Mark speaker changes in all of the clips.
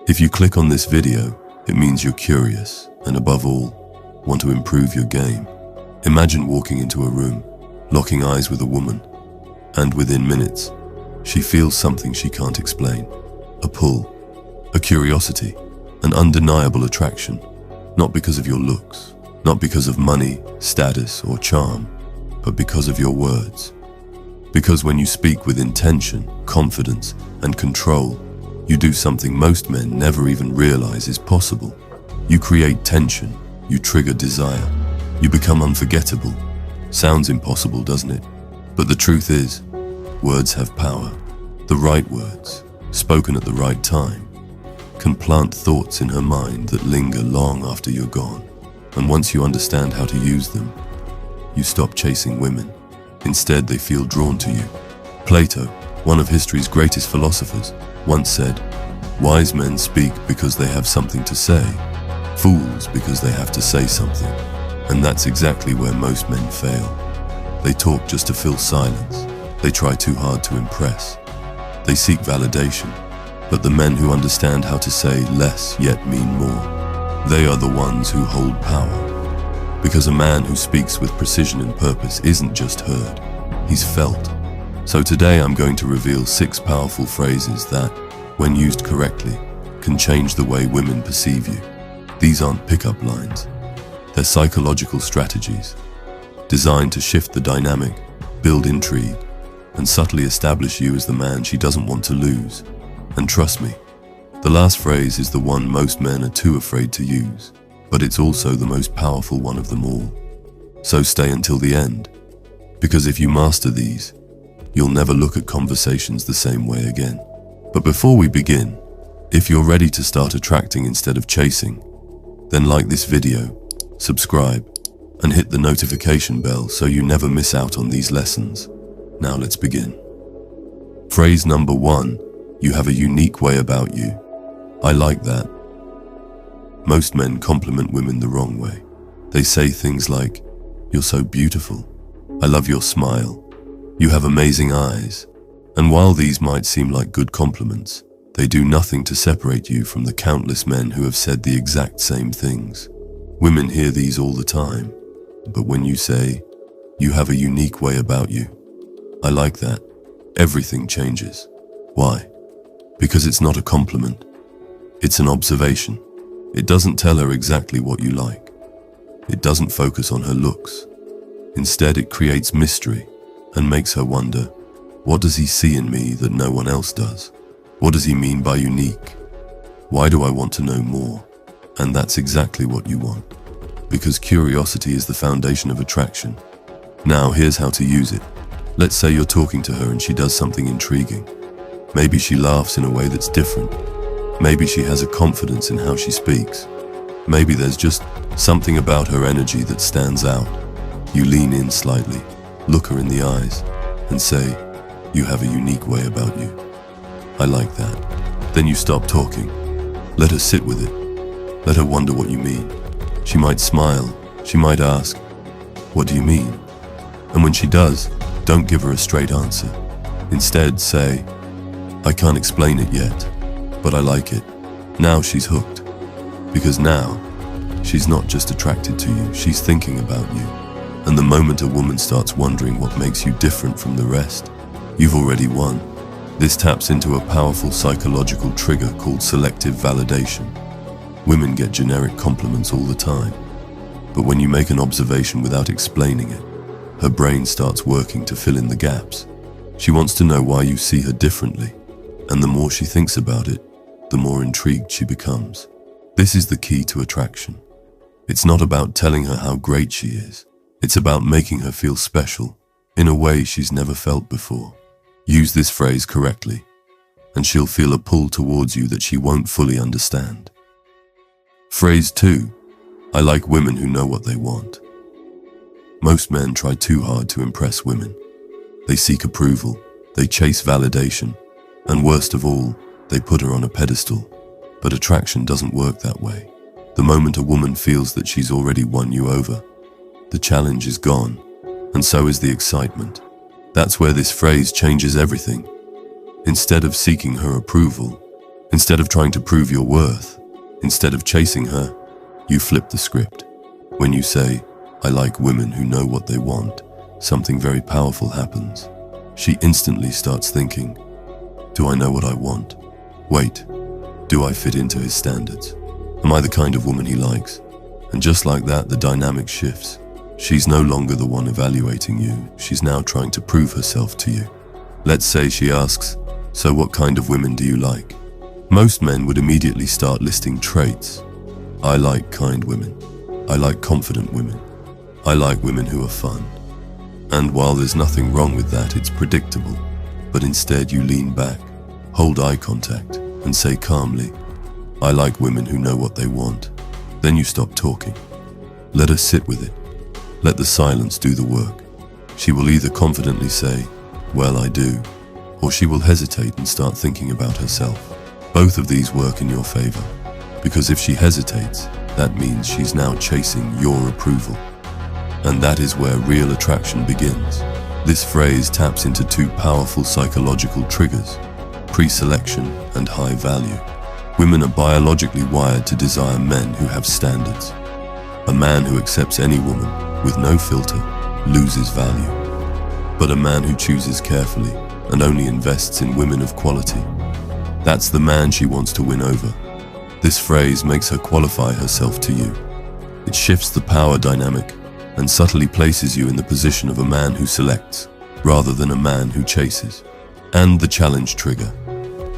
Speaker 1: If you click on this video, it means you're curious and above all, want to improve your game. Imagine walking into a room, locking eyes with a woman, and within minutes, she feels something she can't explain. A pull, a curiosity, an undeniable attraction, not because of your looks, not because of money, status, or charm, but because of your words. Because when you speak with intention, confidence, and control, you do something most men never even realize is possible. You create tension, you trigger desire, you become unforgettable. Sounds impossible, doesn't it? But the truth is, words have power. The right words, spoken at the right time, can plant thoughts in her mind that linger long after you're gone. And once you understand how to use them, you stop chasing women. Instead, they feel drawn to you. Plato, one of history's greatest philosophers, once said, "Wise men speak because they have something to say, fools because they have to say something." And that's exactly where most men fail. They talk just to fill silence. They try too hard to impress. They seek validation. But the men who understand how to say less yet mean more, they are the ones who hold power. Because a man who speaks with precision and purpose isn't just heard, he's felt. So today I'm going to reveal 6 powerful phrases that, when used correctly, can change the way women perceive you. These aren't pickup lines. They're psychological strategies, designed to shift the dynamic, build intrigue, and subtly establish you as the man she doesn't want to lose. And trust me, the last phrase is the one most men are too afraid to use, but it's also the most powerful one of them all. So stay until the end, because if you master these, you'll never look at conversations the same way again. But before we begin, if you're ready to start attracting instead of chasing, then like this video, subscribe, and hit the notification bell so you never miss out on these lessons. Now let's begin. Phrase number 1, you have a unique way about you. I like that. Most men compliment women the wrong way. They say things like, "You're so beautiful. I love your smile. You have amazing eyes." And while these might seem like good compliments, they do nothing to separate you from the countless men who have said the exact same things. Women hear these all the time, but when you say, "You have a unique way about you, I like that," everything changes. Why? Because it's not a compliment. It's an observation. It doesn't tell her exactly what you like. It doesn't focus on her looks. Instead, it creates mystery and makes her wonder, what does he see in me that no one else does? What does he mean by unique? Why do I want to know more? And that's exactly what you want, because curiosity is the foundation of attraction. Now, here's how to use it. Let's say you're talking to her and she does something intriguing. Maybe she laughs in a way that's different. Maybe she has a confidence in how she speaks. Maybe there's just something about her energy that stands out. You lean in slightly, look her in the eyes, and say, "You have a unique way about you. I like that." Then you stop talking. Let her sit with it. Let her wonder what you mean. She might smile. She might ask, "What do you mean?" And when she does, don't give her a straight answer. Instead, say, "I can't explain it yet, but I like it." Now she's hooked. Because now, she's not just attracted to you, she's thinking about you. And the moment a woman starts wondering what makes you different from the rest, you've already won. This taps into a powerful psychological trigger called selective validation. Women get generic compliments all the time, but when you make an observation without explaining it, her brain starts working to fill in the gaps. She wants to know why you see her differently, and the more she thinks about it, the more intrigued she becomes. This is the key to attraction. It's not about telling her how great she is. It's about making her feel special in a way she's never felt before. Use this phrase correctly, and she'll feel a pull towards you that she won't fully understand. Phrase 2, I like women who know what they want. Most men try too hard to impress women. They seek approval, they chase validation, and worst of all, they put her on a pedestal. But attraction doesn't work that way. The moment a woman feels that she's already won you over, the challenge is gone, and so is the excitement. That's where this phrase changes everything. Instead of seeking her approval, Instead of trying to prove your worth, instead of chasing her, you flip the script. When you say, "I like women who know what they want," something very powerful happens. She instantly starts thinking, "Do I know what I want? Wait, do I fit into his standards? Am I the kind of woman he likes?" And just like that, the dynamic shifts. She's no longer the one evaluating you. She's now trying to prove herself to you. Let's say she asks, "So what kind of women do you like?" Most men would immediately start listing traits. "I like kind women. I like confident women. I like women who are fun." And while there's nothing wrong with that, it's predictable. But instead you lean back, hold eye contact, and say calmly, "I like women who know what they want." Then you stop talking. Let her sit with it. Let the silence do the work. She will either confidently say, "Well, I do," or she will hesitate and start thinking about herself. Both of these work in your favor, because if she hesitates, that means she's now chasing your approval. And that is where real attraction begins. This phrase taps into two powerful psychological triggers: pre-selection and high value. Women are biologically wired to desire men who have standards. A man who accepts any woman with no filter loses value. But a man who chooses carefully and only invests in women of quality, that's the man she wants to win over. This phrase makes her qualify herself to you. It shifts the power dynamic and subtly places you in the position of a man who selects, rather than a man who chases. And the challenge trigger.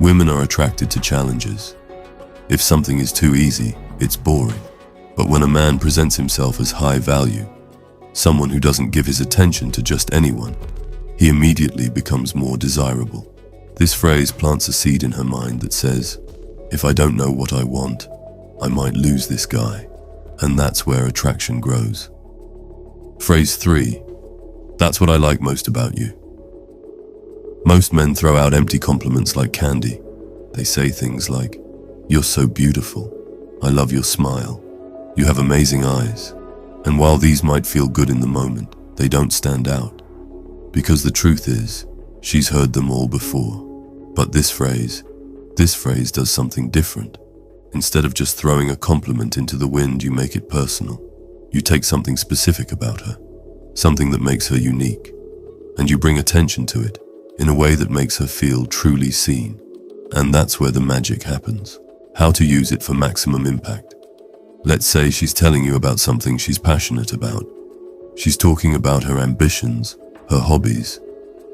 Speaker 1: Women are attracted to challenges. If something is too easy, it's boring. But when a man presents himself as high value, someone who doesn't give his attention to just anyone, he immediately becomes more desirable. This phrase plants a seed in her mind that says, "If I don't know what I want, I might lose this guy." And that's where attraction grows. Phrase 3. That's what I like most about you. Most men throw out empty compliments like candy. They say things like, "You're so beautiful. I love your smile. You have amazing eyes." And while these might feel good in the moment, they don't stand out. Because the truth is, she's heard them all before. But this phrase does something different. Instead of just throwing a compliment into the wind, you make it personal. You take something specific about her, something that makes her unique, and you bring attention to it in a way that makes her feel truly seen. And that's where the magic happens. How to use it for maximum impact. Let's say she's telling you about something she's passionate about. She's talking about her ambitions, her hobbies,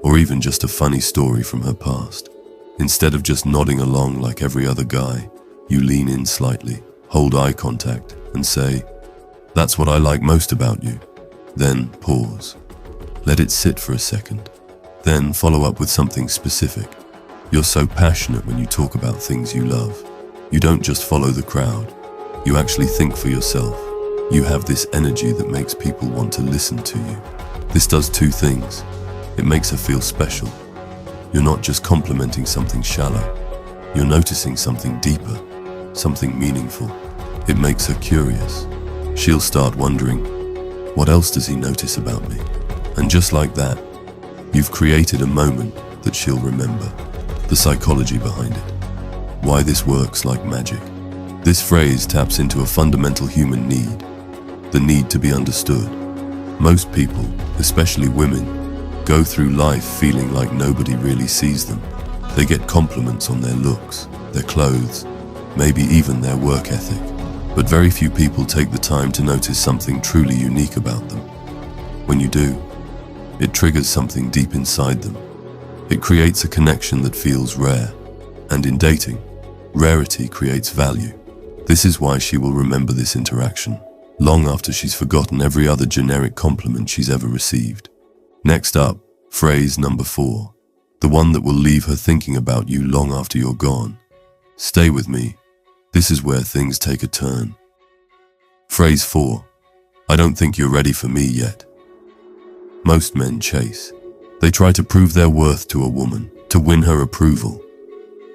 Speaker 1: or even just a funny story from her past. Instead of just nodding along like every other guy, you lean in slightly, hold eye contact, and say, "That's what I like most about you." Then pause. Let it sit for a second. Then follow up with something specific. You're so passionate when you talk about things you love. You don't just follow the crowd. You actually think for yourself. You have this energy that makes people want to listen to you. This does two things. It makes her feel special. You're not just complimenting something shallow. You're noticing something deeper, something meaningful. It makes her curious. She'll start wondering, what else does he notice about me? And just like that, you've created a moment that she'll remember. The psychology behind it. Why this works like magic. This phrase taps into a fundamental human need, the need to be understood. Most people, especially women, go through life feeling like nobody really sees them. They get compliments on their looks, their clothes, maybe even their work ethic. But very few people take the time to notice something truly unique about them. When you do, it triggers something deep inside them. It creates a connection that feels rare. And in dating, rarity creates value. This is why she will remember this interaction, long after she's forgotten every other generic compliment she's ever received. Next up, phrase number 4, the one that will leave her thinking about you long after you're gone. Stay with me. This is where things take a turn. Phrase 4, I don't think you're ready for me yet. Most men chase. They try to prove their worth to a woman, to win her approval.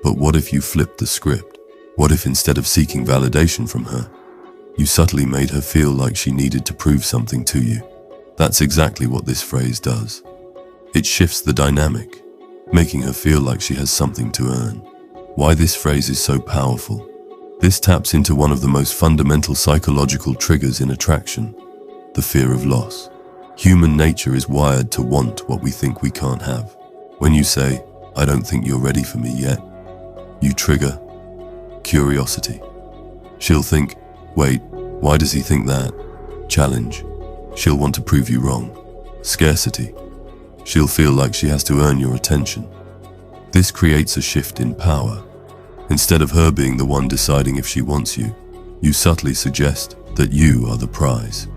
Speaker 1: But what if you flipped the script? What if instead of seeking validation from her, you subtly made her feel like she needed to prove something to you? That's exactly what this phrase does. It shifts the dynamic, making her feel like she has something to earn. Why this phrase is so powerful. This taps into one of the most fundamental psychological triggers in attraction, the fear of loss. Human nature is wired to want what we think we can't have. When you say, "I don't think you're ready for me yet," you trigger curiosity. She'll think, "Wait, why does he think that?" Challenge. She'll want to prove you wrong. Scarcity. She'll feel like she has to earn your attention. This creates a shift in power. Instead of her being the one deciding if she wants you, you subtly suggest that you are the prize,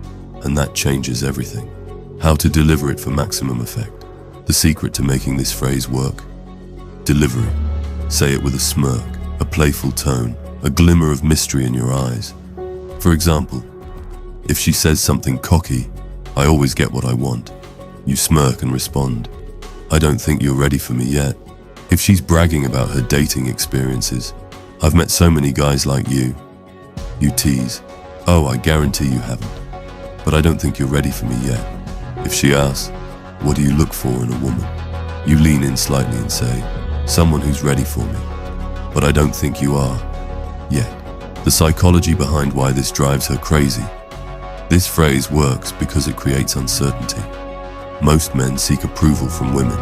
Speaker 1: and that changes everything. How to deliver it for maximum effect. The secret to making this phrase work. Delivery. Say it with a smirk, a playful tone, a glimmer of mystery in your eyes. For example, if she says something cocky, "I always get what I want," you smirk and respond, "I don't think you're ready for me yet." If she's bragging about her dating experiences, "I've met so many guys like you," you tease, "Oh, I guarantee you haven't, but I don't think you're ready for me yet." If she asks, "What do you look for in a woman?" you lean in slightly and say, "Someone who's ready for me, but I don't think you are yet." The psychology behind why this drives her crazy. This phrase works because it creates uncertainty. Most men seek approval from women.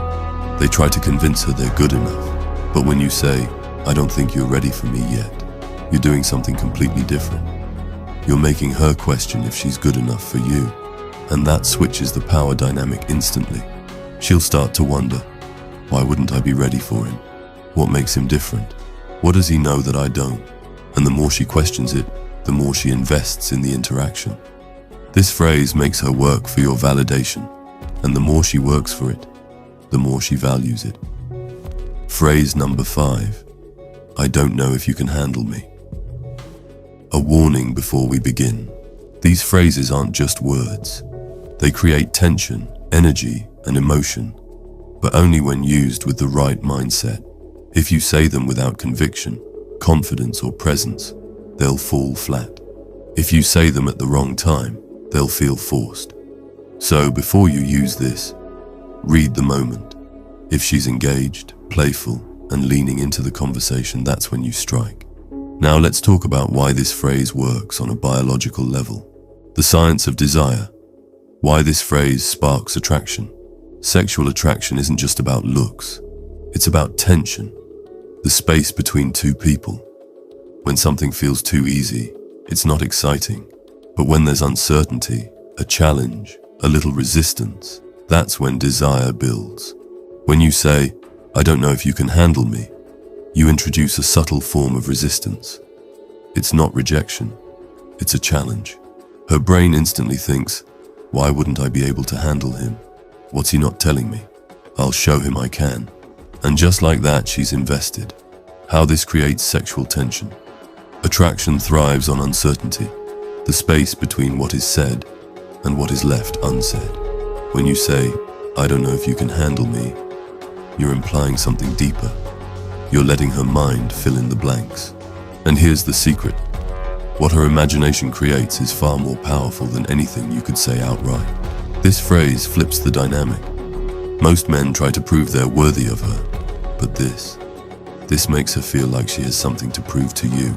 Speaker 1: They try to convince her they're good enough. But when you say, "I don't think you're ready for me yet," you're doing something completely different. You're making her question if she's good enough for you. And that switches the power dynamic instantly. She'll start to wonder, "Why wouldn't I be ready for him? What makes him different? What does he know that I don't?" And the more she questions it, the more she invests in the interaction. This phrase makes her work for your validation, and the more she works for it, the more she values it. Phrase number 5. I don't know if you can handle me. A warning before we begin. These phrases aren't just words. They create tension, energy, and emotion, but only when used with the right mindset. If you say them without conviction, confidence, or presence, they'll fall flat. If you say them at the wrong time, they'll feel forced. So before you use this, read the moment. If she's engaged, playful, and leaning into the conversation, that's when you strike. Now let's talk about why this phrase works on a biological level. The science of desire. Why this phrase sparks attraction. Sexual attraction isn't just about looks. It's about tension, the space between two people. When something feels too easy, it's not exciting. But when there's uncertainty, a challenge, a little resistance, that's when desire builds. When you say, "I don't know if you can handle me," you introduce a subtle form of resistance. It's not rejection, it's a challenge. Her brain instantly thinks, "Why wouldn't I be able to handle him? What's he not telling me? I'll show him I can." And just like that, she's invested. How this creates sexual tension. Attraction thrives on uncertainty, the space between what is said and what is left unsaid. When you say, "I don't know if you can handle me," you're implying something deeper. You're letting her mind fill in the blanks. And here's the secret. What her imagination creates is far more powerful than anything you could say outright. This phrase flips the dynamic. Most men try to prove they're worthy of her, but this makes her feel like she has something to prove to you.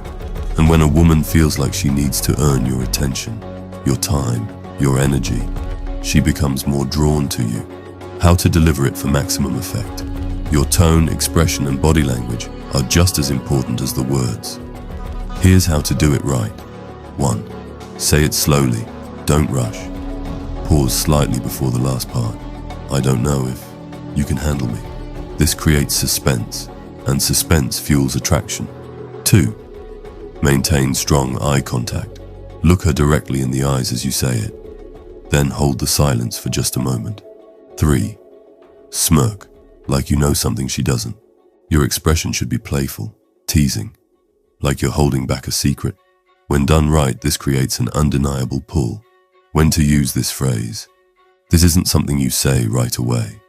Speaker 1: And when a woman feels like she needs to earn your attention, your time, your energy, she becomes more drawn to you. How to deliver it for maximum effect. Your tone, expression, and body language are just as important as the words. Here's how to do it right. 1. Say it slowly, don't rush. Pause slightly before the last part. "I don't know if you can handle me." This creates suspense, and suspense fuels attraction. 2. Maintain strong eye contact. Look her directly in the eyes as you say it. Then hold the silence for just a moment. 3. Smirk, like you know something she doesn't. Your expression should be playful, teasing, like you're holding back a secret. When done right, this creates an undeniable pull. When to use this phrase. This isn't something you say right away.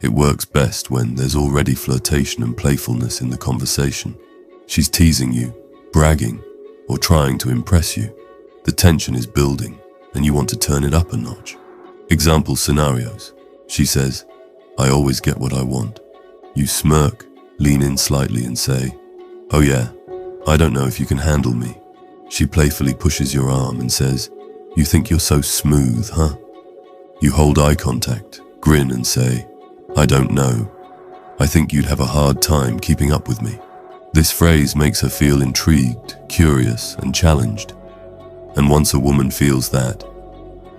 Speaker 1: It works best when there's already flirtation and playfulness in the conversation. She's teasing you, bragging, or trying to impress you. The tension is building, and you want to turn it up a notch. Example scenarios. She says, "I always get what I want." You smirk, lean in slightly and say, "Oh yeah, I don't know if you can handle me." She playfully pushes your arm and says, "You think you're so smooth, huh?" You hold eye contact, grin and say, "I don't know. I think you'd have a hard time keeping up with me." This phrase makes her feel intrigued, curious, and challenged. And once a woman feels that,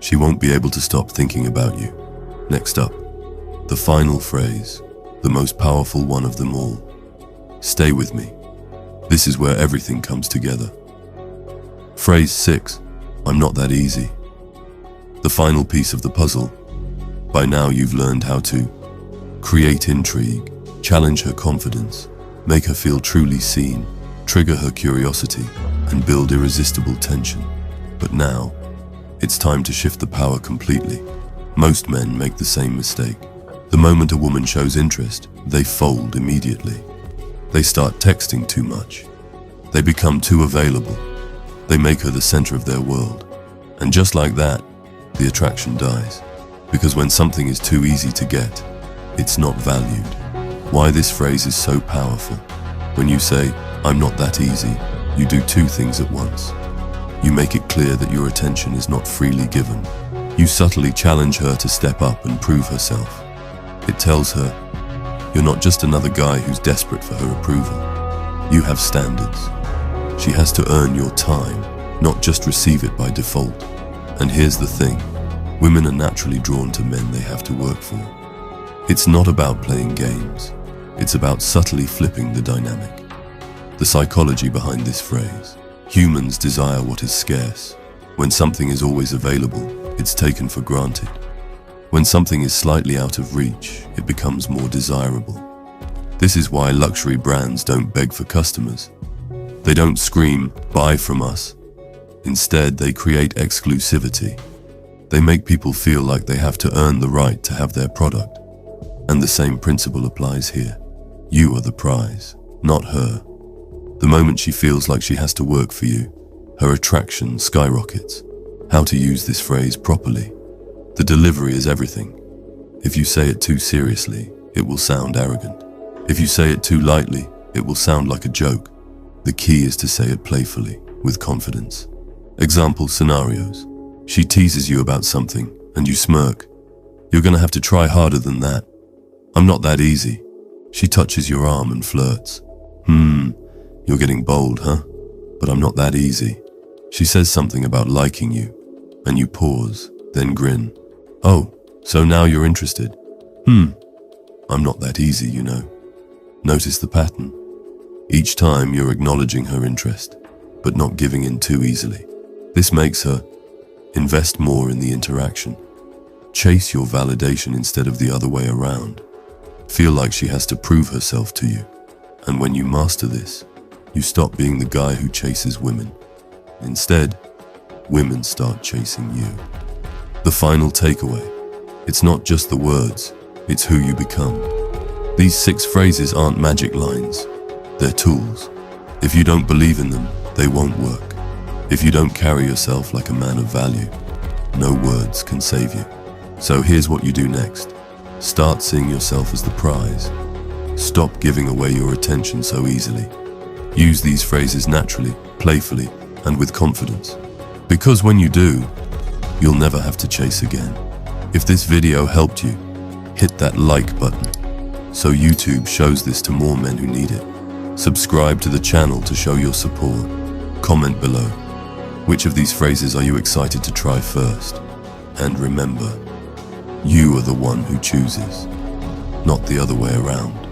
Speaker 1: she won't be able to stop thinking about you. Next up, the final phrase, the most powerful one of them all. Stay with me. This is where everything comes together. Phrase 6, I'm not that easy. The final piece of the puzzle. By now you've learned how to create intrigue, challenge her confidence, make her feel truly seen, trigger her curiosity, and build irresistible tension. But now, it's time to shift the power completely. Most men make the same mistake. The moment a woman shows interest, they fold immediately. They start texting too much. They become too available. They make her the center of their world. And just like that, the attraction dies. Because when something is too easy to get, it's not valued. Why this phrase is so powerful. When you say, "I'm not that easy," you do two things at once. You make it clear that your attention is not freely given. You subtly challenge her to step up and prove herself. It tells her, you're not just another guy who's desperate for her approval. You have standards. She has to earn your time, not just receive it by default. And here's the thing, women are naturally drawn to men they have to work for. It's not about playing games. It's about subtly flipping the dynamic. The psychology behind this phrase. Humans desire what is scarce. When something is always available, it's taken for granted. When something is slightly out of reach, it becomes more desirable. This is why luxury brands don't beg for customers. They don't scream, "Buy from us." Instead, they create exclusivity. They make people feel like they have to earn the right to have their product. And the same principle applies here. You are the prize, not her. The moment she feels like she has to work for you, her attraction skyrockets. How to use this phrase properly. The delivery is everything. If you say it too seriously, it will sound arrogant. If you say it too lightly, it will sound like a joke. The key is to say it playfully, with confidence. Example scenarios. She teases you about something, and you smirk. "You're gonna have to try harder than that." "I'm not that easy." She touches your arm and flirts. You're getting bold, huh? But I'm not that easy." She says something about liking you, and you pause, then grin. "Oh, so now you're interested?" I'm not that easy, you know." Notice the pattern. Each time you're acknowledging her interest, but not giving in too easily. This makes her invest more in the interaction. Chase your validation instead of the other way around. Feel like she has to prove herself to you. And when you master this, you stop being the guy who chases women. Instead, women start chasing you. The final takeaway. It's not just the words, it's who you become. These 6 phrases aren't magic lines. They're tools. If you don't believe in them, they won't work. If you don't carry yourself like a man of value, no words can save you. So here's what you do next. Start seeing yourself as the prize. Stop giving away your attention so easily. Use these phrases naturally, playfully, and with confidence. Because when you do, you'll never have to chase again. If this video helped you, hit that like button so YouTube shows this to more men who need it. Subscribe to the channel to show your support. Comment below. Which of these phrases are you excited to try first? And remember, you are the one who chooses, not the other way around.